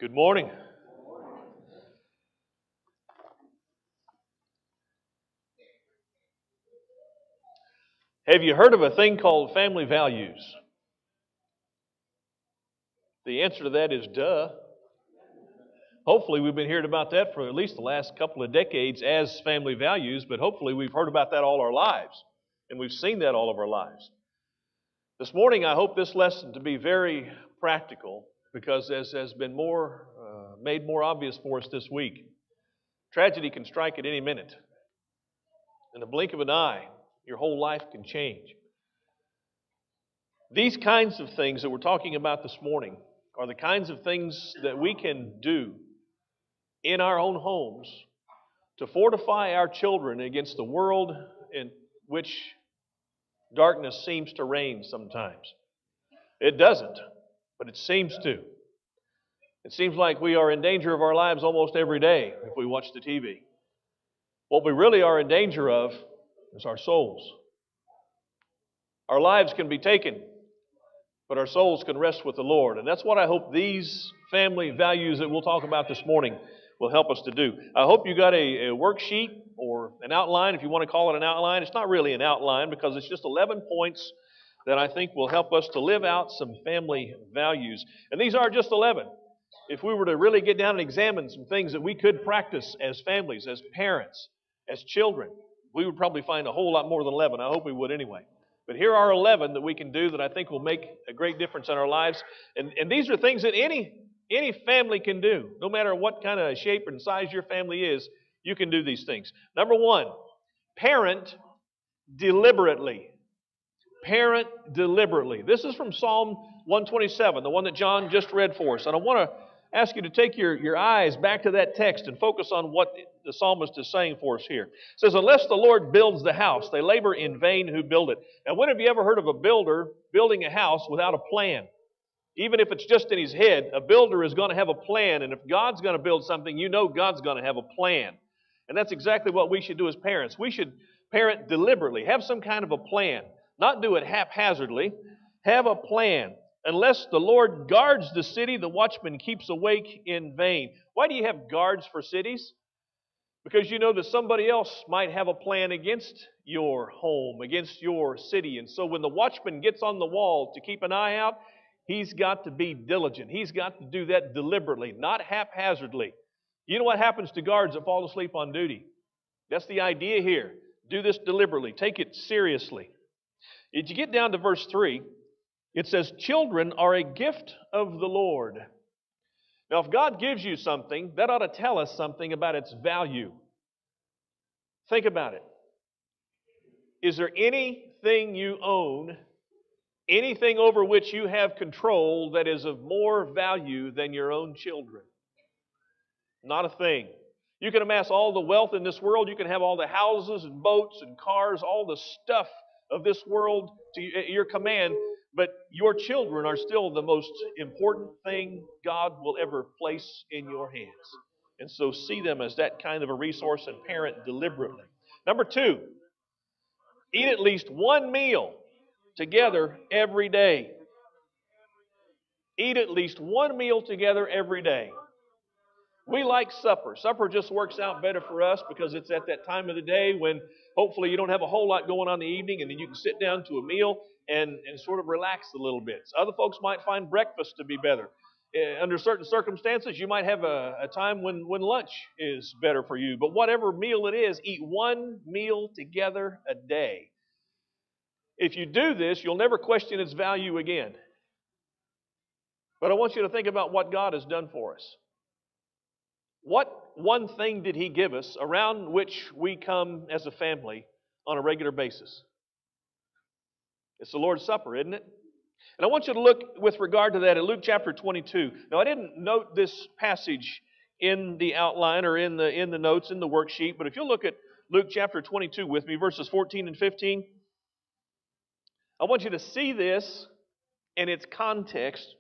Good morning. Have you heard of a thing called family values? The answer to that is duh. Hopefully we've been hearing about that for at least the last couple of decades as family values, but hopefully we've heard about that all our lives, and we've seen that all of our lives. This morning I hope this lesson to be very practical because as has been made more obvious for us this week, tragedy can strike at any minute. In the blink of an eye, your whole life can change. These kinds of things that we're talking about this morning are the kinds of things that we can do in our own homes to fortify our children against the world in which darkness seems to reign sometimes. It doesn't, but it seems to. It seems like we are in danger of our lives almost every day if we watch the TV. What we really are in danger of is our souls. Our lives can be taken, but our souls can rest with the Lord. And that's what I hope these family values that we'll talk about this morning will help us to do. I hope you got a worksheet or an outline, if you want to call it an outline. It's not really an outline because it's just 11 points that I think will help us to live out some family values. And these are just 11. If we were to really get down and examine some things that we could practice as families, as parents, as children, we would probably find a whole lot more than 11. I hope we would anyway. But here are 11 that we can do that I think will make a great difference in our lives. And these are things that any family can do. No matter what kind of shape and size your family is, you can do these things. Number one, parent deliberately. Parent deliberately. This is from Psalm 127, the one that John just read for us. And I want to ask you to take your eyes back to that text and focus on what the psalmist is saying for us here. It says, unless the Lord builds the house, they labor in vain who build it. Now, when have you ever heard of a builder building a house without a plan? Even if it's just in his head, a builder is going to have a plan. And if God's going to build something, you know God's going to have a plan. And that's exactly what we should do as parents. We should parent deliberately, have some kind of a plan. Not do it haphazardly. Have a plan. Unless the Lord guards the city, the watchman keeps awake in vain. Why do you have guards for cities? Because you know that somebody else might have a plan against your home, against your city. And so when the watchman gets on the wall to keep an eye out, he's got to be diligent. He's got to do that deliberately, not haphazardly. You know what happens to guards that fall asleep on duty? That's the idea here. Do this deliberately. Take it seriously. If you get down to verse 3, it says, children are a gift of the Lord. Now, if God gives you something, that ought to tell us something about its value. Think about it. Is there anything you own, anything over which you have control that is of more value than your own children? Not a thing. You can amass all the wealth in this world. You can have all the houses and boats and cars, all the stuff of this world to your command. But your children are still the most important thing God will ever place in your hands. And so see them as that kind of a resource and parent deliberately. Number 2, eat at least one meal together every day. Eat at least one meal together every day. We like supper. Supper just works out better for us because it's at that time of the day when hopefully you don't have a whole lot going on in the evening and then you can sit down to a meal and sort of relax a little bit. Other folks might find breakfast to be better. Under certain circumstances, you might have a time when lunch is better for you. But whatever meal it is, eat one meal together a day. If you do this, you'll never question its value again. But I want you to think about what God has done for us. What one thing did He give us around which we come as a family on a regular basis? It's the Lord's Supper, isn't it? And I want you to look with regard to that at Luke chapter 22. Now, I didn't note this passage in the outline or in the notes, in the worksheet, but if you'll look at Luke chapter 22 with me, verses 14 and 15, I want you to see this in its context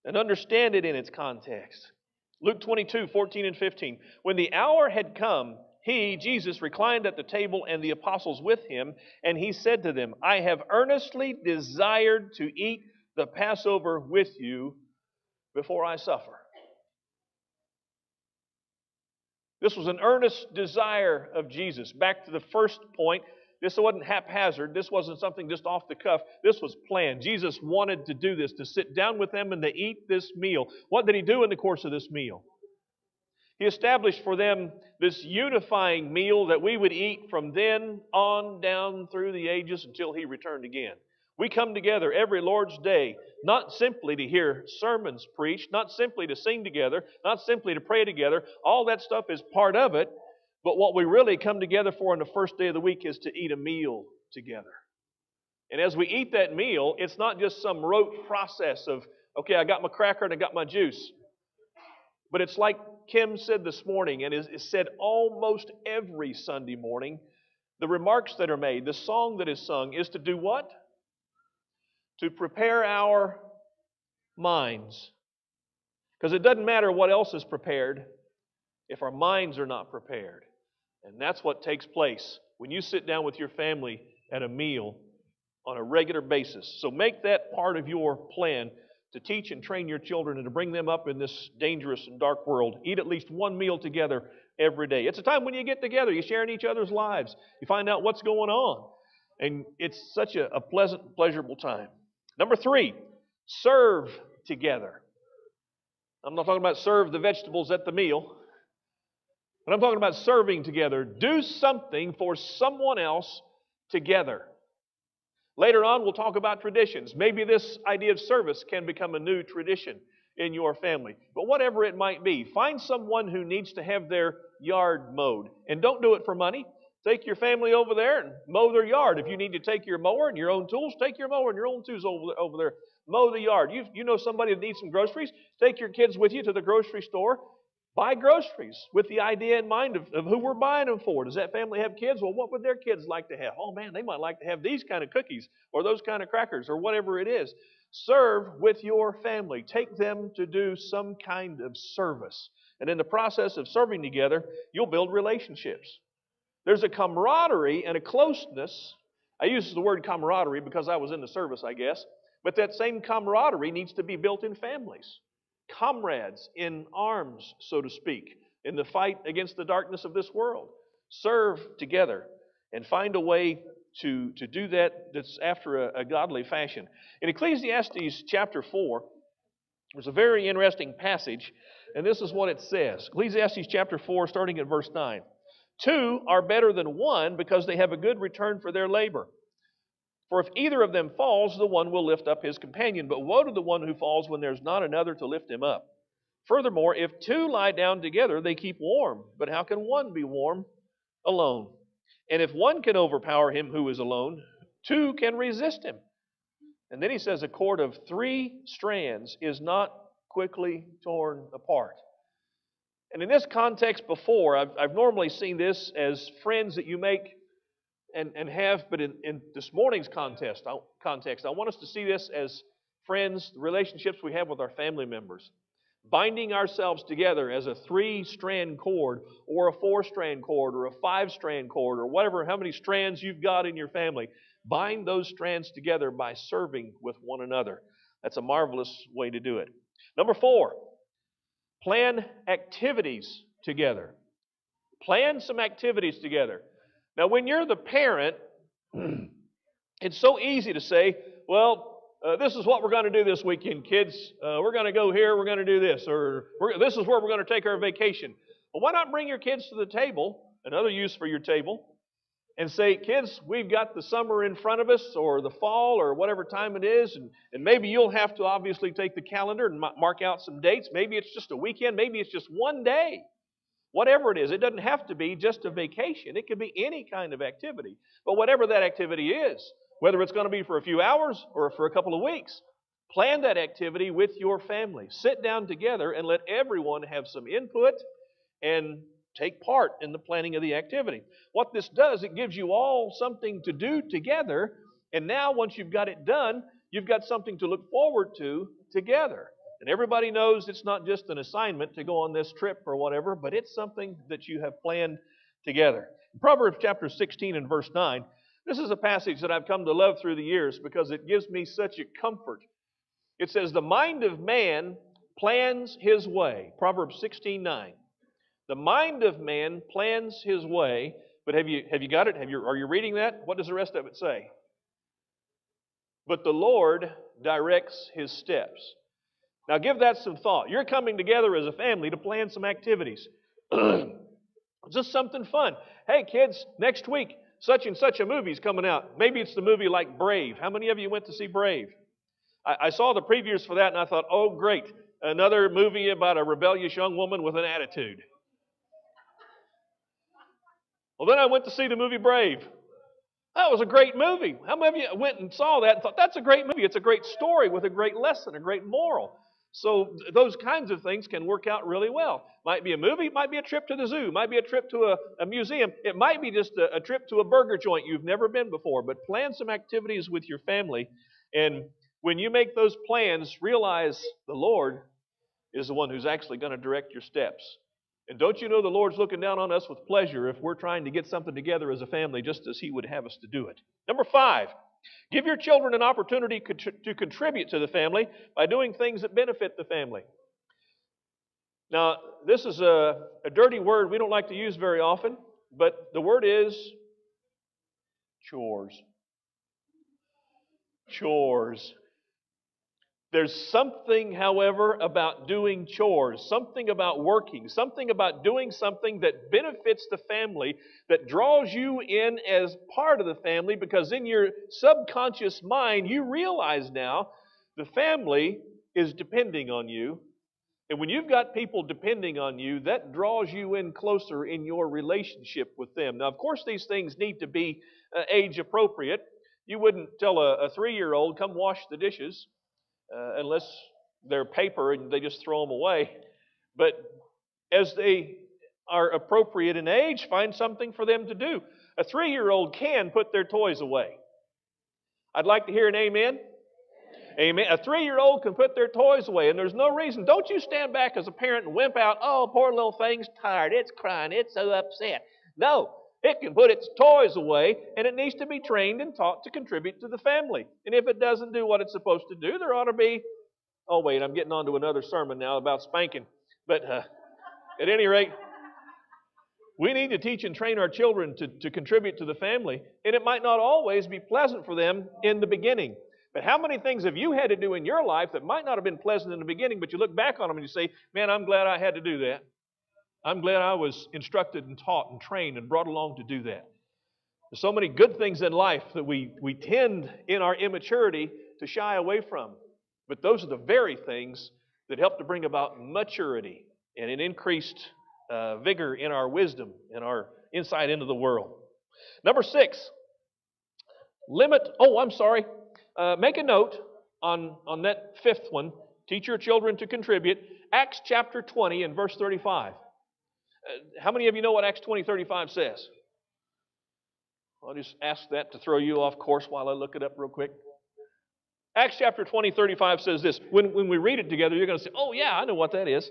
and understand it in its context. Luke 22, 14 and 15. When the hour had come, He, Jesus, reclined at the table and the apostles with Him, and He said to them, I have earnestly desired to eat the Passover with you before I suffer. This was an earnest desire of Jesus. Back to the first point, this wasn't haphazard. This wasn't something just off the cuff. This was planned. Jesus wanted to do this, to sit down with them and to eat this meal. What did He do in the course of this meal? He established for them this unifying meal that we would eat from then on down through the ages until He returned again. We come together every Lord's Day, not simply to hear sermons preached, not simply to sing together, not simply to pray together. All that stuff is part of it. But what we really come together for on the first day of the week is to eat a meal together. And as we eat that meal, it's not just some rote process of, okay, I got my cracker and I got my juice. But it's like Kim said this morning, and is said almost every Sunday morning, the remarks that are made, the song that is sung, is to do what? To prepare our minds. Because it doesn't matter what else is prepared if our minds are not prepared. And that's what takes place when you sit down with your family at a meal on a regular basis. So make that part of your plan to teach and train your children and to bring them up in this dangerous and dark world. Eat at least one meal together every day. It's a time when you get together. You share in each other's lives. You find out what's going on. And it's such a pleasant, pleasurable time. Number 3, serve together. I'm not talking about serve the vegetables at the meal. But I'm talking about serving together. Do something for someone else together. Later on, we'll talk about traditions. Maybe this idea of service can become a new tradition in your family. But whatever it might be, find someone who needs to have their yard mowed. And don't do it for money. Take your family over there and mow their yard. If you need to take your mower and your own tools, take your mower and your own tools over there. Mow the yard. You know somebody that needs some groceries? Take your kids with you to the grocery store. Buy groceries with the idea in mind of who we're buying them for. Does that family have kids? Well, what would their kids like to have? Oh man, they might like to have these kind of cookies or those kind of crackers or whatever it is. Serve with your family. Take them to do some kind of service. And in the process of serving together, you'll build relationships. There's a camaraderie and a closeness. I use the word camaraderie because I was in the service, I guess. But that same camaraderie needs to be built in families. Comrades in arms, so to speak, in the fight against the darkness of this world. Serve together and find a way to do that's after a godly fashion. In Ecclesiastes chapter 4, there's a very interesting passage, and this is what it says. Ecclesiastes chapter 4, starting at verse 9. 2 are better than 1 because they have a good return for their labor. For if either of them falls, the one will lift up his companion. But woe to the one who falls when there's not another to lift him up. Furthermore, if 2 lie down together, they keep warm. But how can one be warm alone? And if one can overpower him who is alone, 2 can resist him. And then he says, a cord of 3 strands is not quickly torn apart. And in this context before, I've normally seen this as friends that you make and have, but in this morning's context, I want us to see this as friends, the relationships we have with our family members. Binding ourselves together as a 3-strand cord, or a 4-strand cord, or a 5-strand cord, or whatever, how many strands you've got in your family. Bind those strands together by serving with one another. That's a marvelous way to do it. Number 4, plan activities together. Plan some activities together. Now, when you're the parent, it's so easy to say, well, this is what we're going to do this weekend, kids. We're going to go here, we're going to do this, or this is where we're going to take our vacation. Well, why not bring your kids to the table, another use for your table, and say, kids, we've got the summer in front of us, or the fall, or whatever time it is, and maybe you'll have to obviously take the calendar and mark out some dates. Maybe it's just a weekend, maybe it's just one day. Whatever it is, it doesn't have to be just a vacation. It could be any kind of activity. But whatever that activity is, whether it's going to be for a few hours or for a couple of weeks, plan that activity with your family. Sit down together and let everyone have some input and take part in the planning of the activity. What this does, it gives you all something to do together. And now once you've got it done, you've got something to look forward to together. And everybody knows it's not just an assignment to go on this trip or whatever, but it's something that you have planned together. In Proverbs chapter 16 and verse 9, this is a passage that I've come to love through the years because it gives me such a comfort. It says, the mind of man plans his way. Proverbs 16:9. The mind of man plans his way, but have you got it? Are you reading that? What does the rest of it say? But the Lord directs his steps. Now give that some thought. You're coming together as a family to plan some activities. Just something fun. Hey kids, next week, such and such a movie's coming out. Maybe it's the movie like Brave. How many of you went to see Brave? I saw the previews for that and I thought, oh great, another movie about a rebellious young woman with an attitude. Well, then I went to see the movie Brave. That was a great movie. How many of you went and saw that and thought, that's a great movie. It's a great story with a great lesson, a great moral. So those kinds of things can work out really well. Might be a movie, might be a trip to the zoo, might be a trip to a museum. It might be just a trip to a burger joint you've never been before. But plan some activities with your family. And when you make those plans, realize the Lord is the one who's actually going to direct your steps. And don't you know the Lord's looking down on us with pleasure if we're trying to get something together as a family just as He would have us to do it. Number 5, give your children an opportunity to contribute to the family by doing things that benefit the family. Now, this is a dirty word we don't like to use very often, but the word is chores. Chores. There's something, however, about doing chores, something about working, something about doing something that benefits the family, that draws you in as part of the family, because in your subconscious mind, you realize now the family is depending on you. And when you've got people depending on you, that draws you in closer in your relationship with them. Now, of course, these things need to be age appropriate. You wouldn't tell a 3-year-old, come wash the dishes. Unless they're paper and they just throw them away. But as they are appropriate in age, find something for them to do. A 3-year-old can put their toys away. I'd like to hear an amen. Amen. A 3-year-old can put their toys away, and there's no reason. Don't you stand back as a parent and wimp out, oh, poor little thing's tired, it's crying, it's so upset. No. It can put its toys away, and it needs to be trained and taught to contribute to the family. And if it doesn't do what it's supposed to do, there ought to be... Oh, wait, I'm getting on to another sermon now about spanking. But at any rate, we need to teach and train our children to contribute to the family. And it might not always be pleasant for them in the beginning. But how many things have you had to do in your life that might not have been pleasant in the beginning, but you look back on them and you say, man, I'm glad I had to do that. I'm glad I was instructed and taught and trained and brought along to do that. There's so many good things in life that we tend in our immaturity to shy away from. But those are the very things that help to bring about maturity and an increased vigor in our wisdom and our insight into the world. Number 6, make a note on that 5th one. Teach your children to contribute. Acts chapter 20 and verse 35. How many of you know what Acts 20:35 says? I'll just ask that to throw you off course while I look it up real quick. Acts chapter 20:35 says this. When we read it together, you're going to say, oh yeah, I know what that is.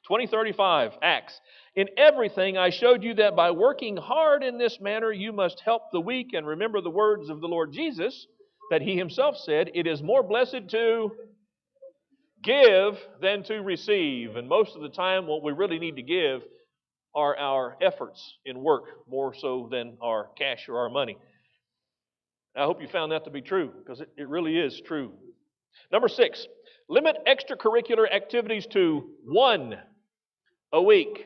20:35, Acts. In everything I showed you that by working hard in this manner, you must help the weak, and remember the words of the Lord Jesus, that He Himself said, it is more blessed to give than to receive. And most of the time, what we really need to give are our efforts in work more so than our cash or our money. I hope you found that to be true, because it really is true. Number 6, limit extracurricular activities to 1 a week.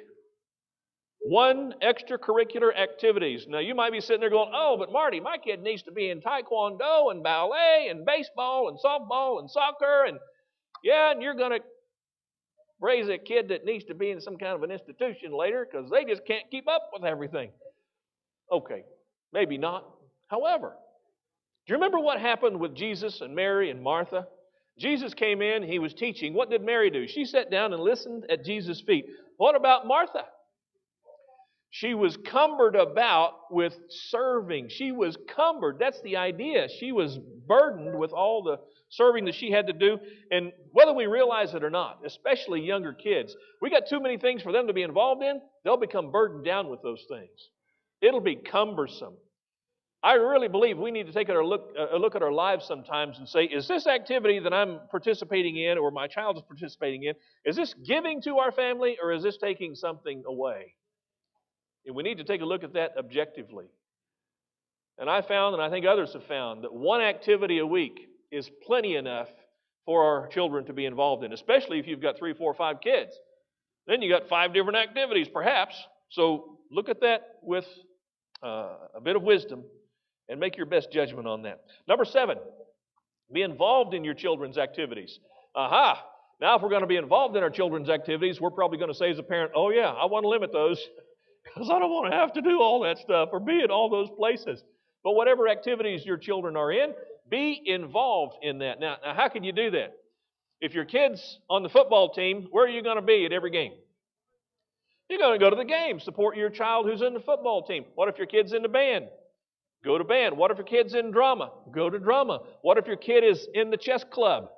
1 extracurricular activities. Now you might be sitting there going, oh, but Marty, my kid needs to be in taekwondo and ballet and baseball and softball and soccer, and yeah, and you're going to raise a kid that needs to be in some kind of an institution later because they just can't keep up with everything. Okay, maybe not. However, do you remember what happened with Jesus and Mary and Martha? Jesus came in, He was teaching. What did Mary do? She sat down and listened at Jesus' feet. What about Martha? She was cumbered about with serving. She was cumbered. That's the idea. She was burdened with all the serving that she had to do. And whether we realize it or not, especially younger kids, we got too many things for them to be involved in, they'll become burdened down with those things. It'll be cumbersome. I really believe we need to take a look at our lives sometimes and say, is this activity that I'm participating in or my child is participating in, is this giving to our family or is this taking something away? And we need to take a look at that objectively. And I found, and I think others have found, that one activity a week is plenty enough for our children to be involved in, especially if you've got 3, 4, 5 kids. Then you got 5 different activities, perhaps. So look at that with a bit of wisdom and make your best judgment on that. Number 7, be involved in your children's activities. Aha! Now, if we're going to be involved in our children's activities, we're probably going to say as a parent, oh yeah, I want to limit those because I don't want to have to do all that stuff or be at all those places. But whatever activities your children are in, be involved in that. Now, how can you do that? If your kid's on the football team, where are you going to be at every game? You're going to go to the game, support your child who's in the football team. What if your kid's in the band? Go to band. What if your kid's in drama? Go to drama. What if your kid is in the chess club?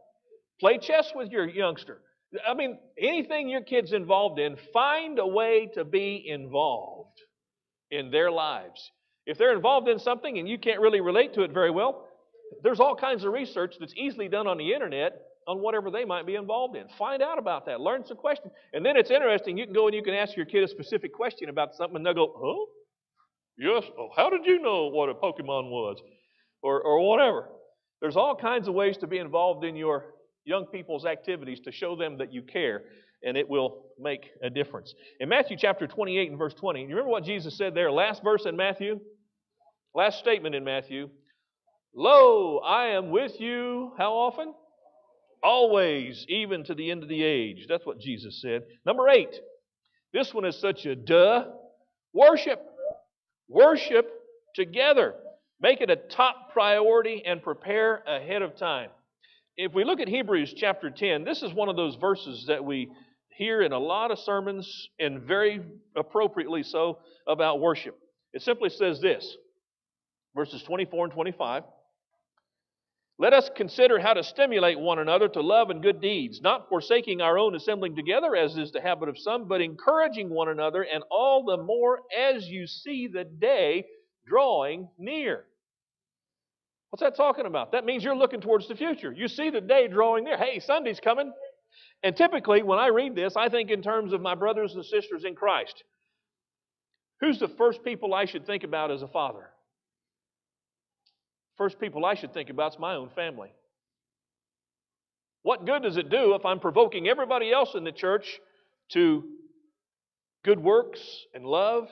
Play chess with your youngster. I mean, anything your kid's involved in, find a way to be involved in their lives. If they're involved in something and you can't really relate to it very well, there's all kinds of research that's easily done on the internet on whatever they might be involved in. Find out about that. Learn some questions. And then it's interesting. You can go and you can ask your kid a specific question about something and they'll go, oh, yes. Oh, how did you know what a Pokemon was? Or whatever. There's all kinds of ways to be involved in your young people's activities to show them that you care, and it will make a difference. In Matthew chapter 28 and verse 20, you remember what Jesus said there? Last verse in Matthew? Last statement in Matthew. Lo, I am with you, how often? Always, even to the end of the age. That's what Jesus said. Number 8. This one is such a duh. Worship. Worship together. Make it a top priority and prepare ahead of time. If we look at Hebrews chapter 10, this is one of those verses that we hear in a lot of sermons, and very appropriately so, about worship. It simply says this, verses 24 and 25. Let us consider how to stimulate one another to love and good deeds, not forsaking our own assembling together, as is the habit of some, but encouraging one another, and all the more as you see the day drawing near. What's that talking about? That means you're looking towards the future. You see the day drawing near. Hey, Sunday's coming. And typically, when I read this, I think in terms of my brothers and sisters in Christ. Who's the first people I should think about as a father? First people I should think about is my own family. What good does it do if I'm provoking everybody else in the church to good works and love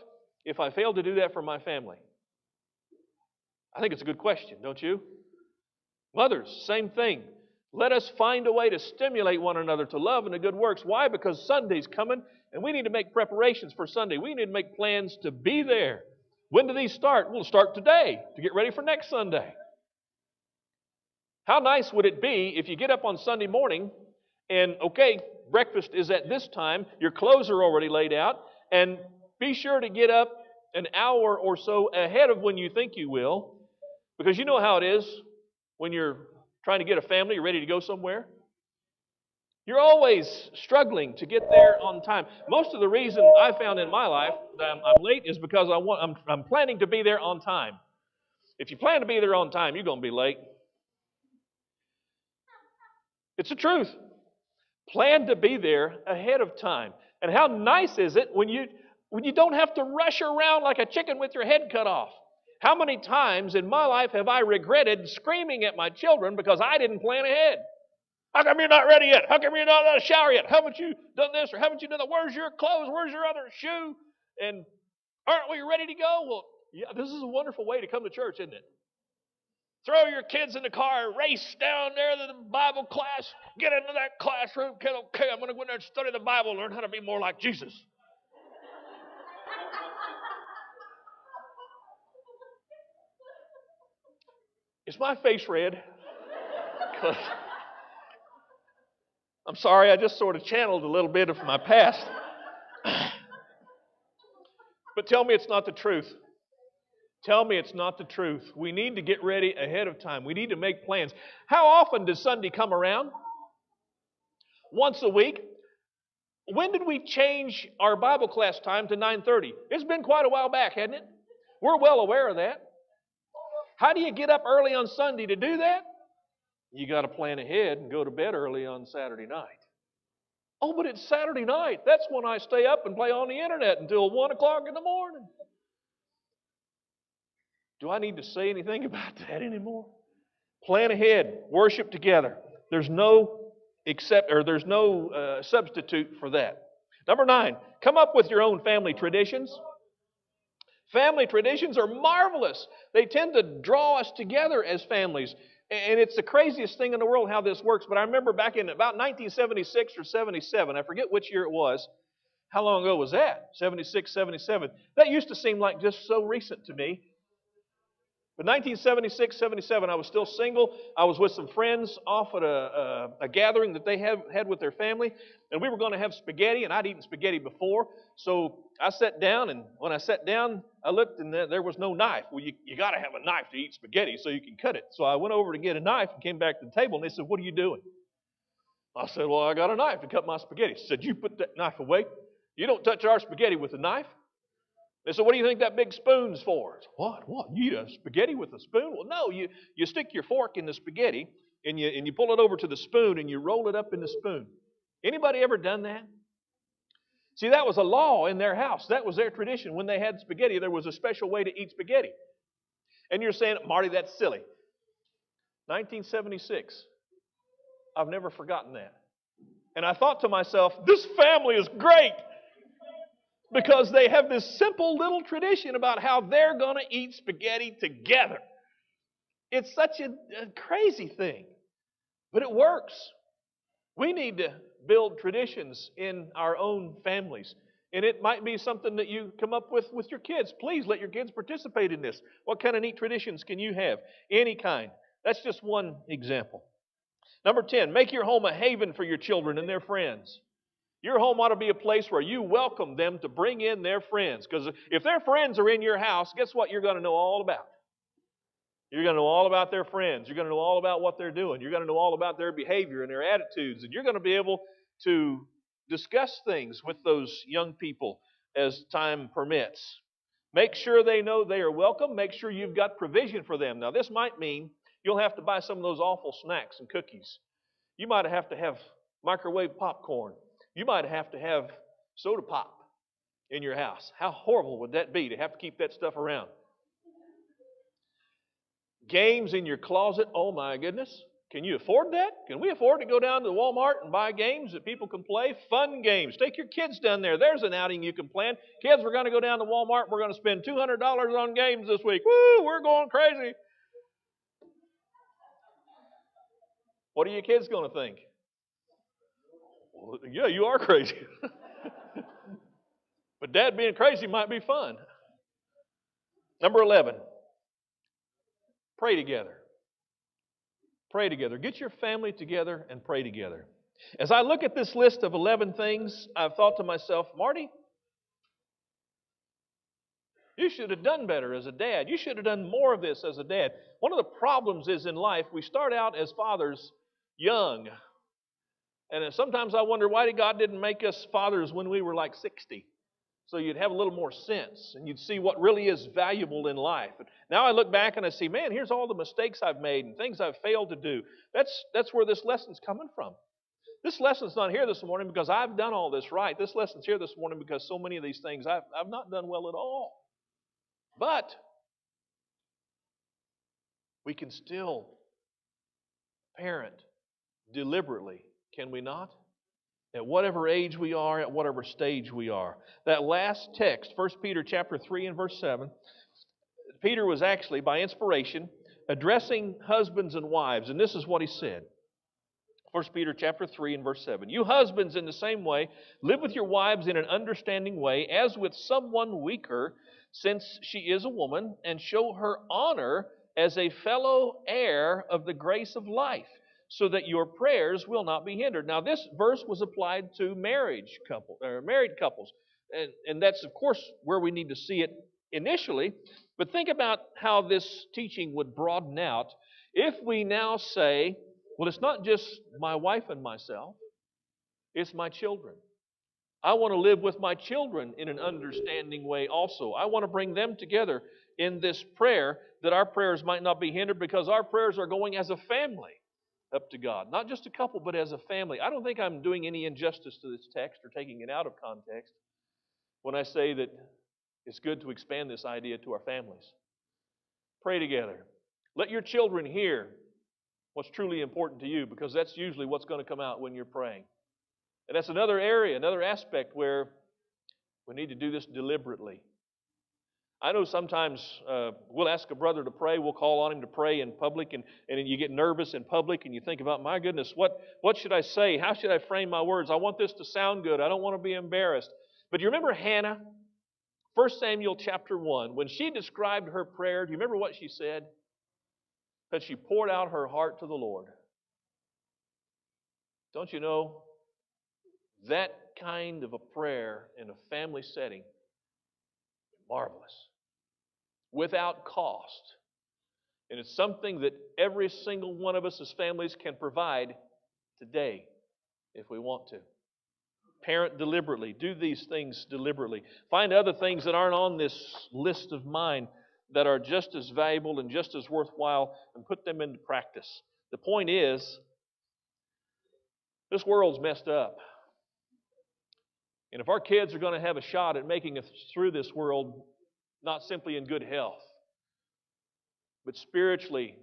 if I fail to do that for my family? I think it's a good question, don't you? Mothers, same thing. Let us find a way to stimulate one another to love and to good works. Why? Because Sunday's coming, and we need to make preparations for Sunday. We need to make plans to be there. When do these start? We'll start today to get ready for next Sunday. How nice would it be if you get up on Sunday morning and, okay, breakfast is at this time, your clothes are already laid out, and be sure to get up an hour or so ahead of when you think you will, because you know how it is when you're trying to get a family, you're ready to go somewhere. You're always struggling to get there on time. Most of the reason I found in my life that I'm late is because I'm planning to be there on time. If you plan to be there on time, you're going to be late. It's the truth. Plan to be there ahead of time. And how nice is it when you don't have to rush around like a chicken with your head cut off? How many times in my life have I regretted screaming at my children because I didn't plan ahead? How come you're not ready yet? How come you're not out of the shower yet? Haven't you done this or haven't you done that? Where's your clothes? Where's your other shoe? And aren't we ready to go? Well, yeah, this is a wonderful way to come to church, isn't it? Throw your kids in the car, race down there to the Bible class, get into that classroom. Okay, I'm going to go in there and study the Bible, learn how to be more like Jesus. Is my face red? I'm sorry, I just sort of channeled a little bit of my past. But tell me it's not the truth. Tell me it's not the truth. We need to get ready ahead of time. We need to make plans. How often does Sunday come around? Once a week. When did we change our Bible class time to 9:30? It's been quite a while back, hasn't it? We're well aware of that. How do you get up early on Sunday to do that? You got to plan ahead and go to bed early on Saturday night. Oh, but it's Saturday night. That's when I stay up and play on the internet until 1 o'clock in the morning. Do I need to say anything about that anymore? Plan ahead. Worship together. There's no substitute for that. Number 9, come up with your own family traditions. Family traditions are marvelous. They tend to draw us together as families. And it's the craziest thing in the world how this works. But I remember back in about 1976 or 77, I forget which year it was. How long ago was that? 76, 77. That used to seem like just so recent to me. But 1976, 77, I was still single. I was with some friends off at a gathering that they had with their family. And we were going to have spaghetti, and I'd eaten spaghetti before. So I sat down, and when I sat down, I looked, and there was no knife. Well, you got to have a knife to eat spaghetti so you can cut it. So I went over to get a knife and came back to the table, and they said, "What are you doing?" I said, "Well, I got a knife to cut my spaghetti." They said, "You put that knife away. You don't touch our spaghetti with a knife." They said, "What do you think that big spoon's for?" I said, What? You eat a spaghetti with a spoon? Well, no, you stick your fork in the spaghetti and you pull it over to the spoon and you roll it up in the spoon. Anybody ever done that? See, that was a law in their house. That was their tradition. When they had spaghetti, there was a special way to eat spaghetti. And you're saying, "Marty, that's silly." 1976. I've never forgotten that. And I thought to myself, this family is great. Because they have this simple little tradition about how they're going to eat spaghetti together. It's such a crazy thing, but it works. We need to build traditions in our own families. And it might be something that you come up with your kids. Please let your kids participate in this. What kind of neat traditions can you have? Any kind. That's just one example. Number 10, make your home a haven for your children and their friends. Your home ought to be a place where you welcome them to bring in their friends. Because if their friends are in your house, guess what you're going to know all about? You're going to know all about their friends. You're going to know all about what they're doing. You're going to know all about their behavior and their attitudes. And you're going to be able to discuss things with those young people as time permits. Make sure they know they are welcome. Make sure you've got provision for them. Now, this might mean you'll have to buy some of those awful snacks and cookies. You might have to have microwave popcorn. You might have to have soda pop in your house. How horrible would that be to have to keep that stuff around? Games in your closet. Oh my goodness. Can you afford that? Can we afford to go down to Walmart and buy games that people can play? Fun games. Take your kids down there. There's an outing you can plan. Kids, we're going to go down to Walmart. We're going to spend $200 on games this week. Woo, we're going crazy. What are your kids going to think? Well, yeah, you are crazy. But Dad being crazy might be fun. Number 11, pray together. Pray together. Get your family together and pray together. As I look at this list of 11 things, I've thought to myself, Marty, you should have done better as a dad. You should have done more of this as a dad. One of the problems is in life, we start out as fathers young. And sometimes I wonder, why God didn't make us fathers when we were like 60? So you'd have a little more sense and you'd see what really is valuable in life. And now I look back and I see, man, here's all the mistakes I've made and things I've failed to do. That's where this lesson's coming from. This lesson's not here this morning because I've done all this right. This lesson's here this morning because so many of these things I've not done well at all. But we can still parent deliberately, can we not? At whatever age we are, at whatever stage we are. That last text, 1 Peter chapter 3 and verse 7, Peter was actually, by inspiration, addressing husbands and wives, and this is what he said. 1 Peter chapter 3 and verse 7. You husbands, in the same way, live with your wives in an understanding way, as with someone weaker, since she is a woman, and show her honor as a fellow heir of the grace of life, so that your prayers will not be hindered. Now, this verse was applied to married couples. And that's, of course, where we need to see it initially. But think about how this teaching would broaden out if we now say, well, it's not just my wife and myself, it's my children. I want to live with my children in an understanding way also. I want to bring them together in this prayer, that our prayers might not be hindered, because our prayers are going as a family up to God. Not just a couple, but as a family. I don't think I'm doing any injustice to this text or taking it out of context when I say that it's good to expand this idea to our families. Pray together. Let your children hear what's truly important to you, because that's usually what's going to come out when you're praying. And that's another area, another aspect where we need to do this deliberately. I know sometimes we'll ask a brother to pray, we'll call on him to pray in public, and you get nervous in public, and you think about, my goodness, what should I say? How should I frame my words? I want this to sound good. I don't want to be embarrassed. But you remember Hannah? 1 Samuel chapter 1, when she described her prayer, do you remember what she said? That she poured out her heart to the Lord. Don't you know, that kind of a prayer in a family setting, marvelous, without cost. And it's something that every single one of us as families can provide today if we want to. Parent deliberately. Do these things deliberately. Find other things that aren't on this list of mine that are just as valuable and just as worthwhile, and put them into practice. The point is, this world's messed up. And if our kids are going to have a shot at making it through this world, not simply in good health, but spiritually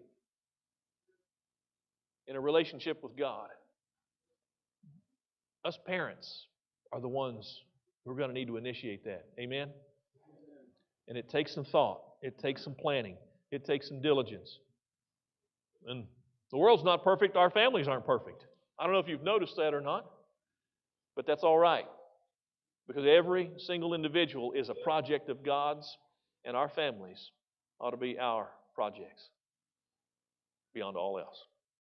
in a relationship with God, us parents are the ones who are going to need to initiate that. Amen? And it takes some thought. It takes some planning. It takes some diligence. And the world's not perfect. Our families aren't perfect. I don't know if you've noticed that or not, but that's all right. Because every single individual is a project of God's, and our families ought to be our projects beyond all else.